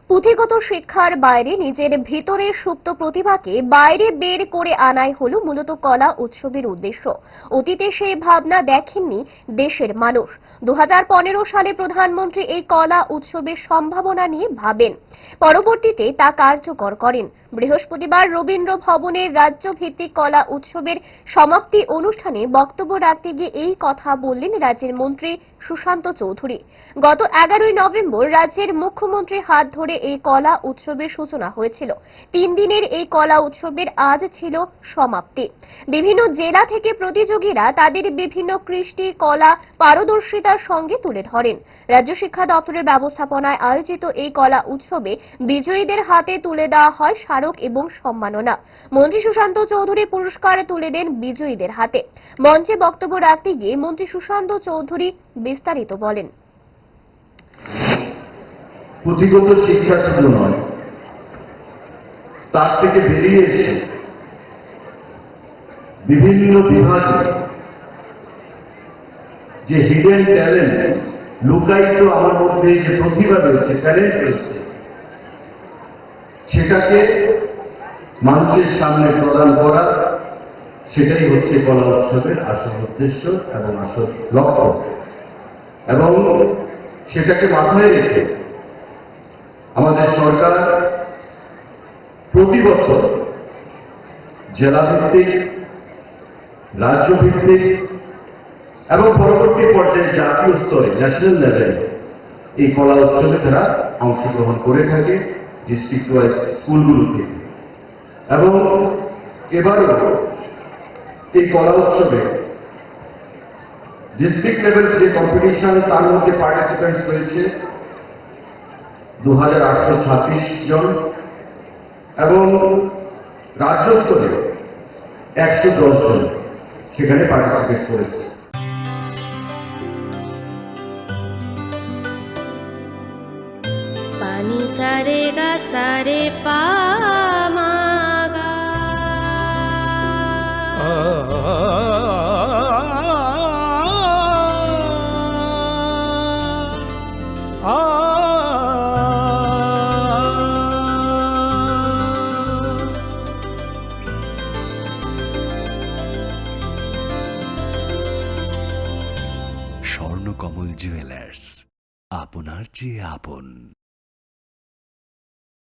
পুঁথিগত শিক্ষার বাইরে নিজের ভিতরের সুপ্ত প্রতিভাকে বাইরে বের করে আনাই হল মূলত কলা উৎসবের উদ্দেশ্য। অতীতে সেই ভাবনা দেখেননি দেশের মানুষ। 2015 সালে প্রধানমন্ত্রী এই কলা উৎসবের সম্ভাবনা নিয়ে ভাবেন, পরবর্তীতে তা কার্যকর করেন। বৃহস্পতিবার রবীন্দ্র ভবনের রাজ্যভিত্তিক কলা উৎসবের সমাপ্তি অনুষ্ঠানে বক্তব্য রাখতে গিয়ে এই কথা বললেন রাজ্যের মন্ত্রী সুশান্ত চৌধুরী। গত 11 নভেম্বর রাজ্যের মুখ্যমন্ত্রীর হাত ধরে এই কলা উৎসবের সূচনা হয়েছিল। 3 দিনের এই কলা উৎসবের আজ ছিল সমাপ্তি। বিভিন্ন জেলা থেকে প্রতিযোগীরা তাদের বিভিন্ন কৃষ্টি কলা পারদর্শিতার সঙ্গে তুলে ধরেন। রাজ্য শিক্ষা দপ্তরের ব্যবস্থাপনায় আয়োজিত এই কলা উৎসবে বিজয়ীদের হাতে তুলে দেওয়া হয় স্মারক এবং সম্মাননা। মন্ত্রী সুশান্ত চৌধুরী পুরস্কার তুলে দেন বিজয়ীদের হাতে। মঞ্চে বক্তব্য রাখতে গিয়ে মন্ত্রী সুশান্ত চৌধুরী বিস্তারিত বলেন। পুঁথিগত শিক্ষা শুধু নয়, তার থেকে বেরিয়ে এসে বিভিন্ন বিভাগে যে হিডেন ট্যালেন্ট, লুকায়িত আমার মধ্যে যে প্রতিভা রয়েছে, ট্যালেন্ট রয়েছে, সেটাকে মানুষের সামনে প্রদান করা, সেটাই হচ্ছে কলা উৎসবের আসল উদ্দেশ্য এবং আসল লক্ষ্য। এবং সেটাকে মাথায় রেখে আমাদের সরকার প্রতি বছর জেলাভিত্তিক, রাজ্যভিত্তিক এবং পরবর্তী পর্যায়ে জাতীয় স্তরে, ন্যাশনাল লেভেলে এই কলা উৎসবে তারা অংশগ্রহণ করে থাকে ডিস্ট্রিক্ট ওয়াইজ স্কুলগুলোতে। এবং এবারও এই কলা উৎসবে ডিস্ট্রিক্ট লেভেল যে কম্পিটিশন, তার মধ্যে পার্টিসিপেন্টস রয়েছে 2826 জন এবং রাজ্য স্তরে 110 জন সেখানে পার্টিসিপেট করেছে। পানি সারে গা সারে পা মা গা। স্বর্ণকমল জুয়েলার্স, আপনার চেয়ে আপন।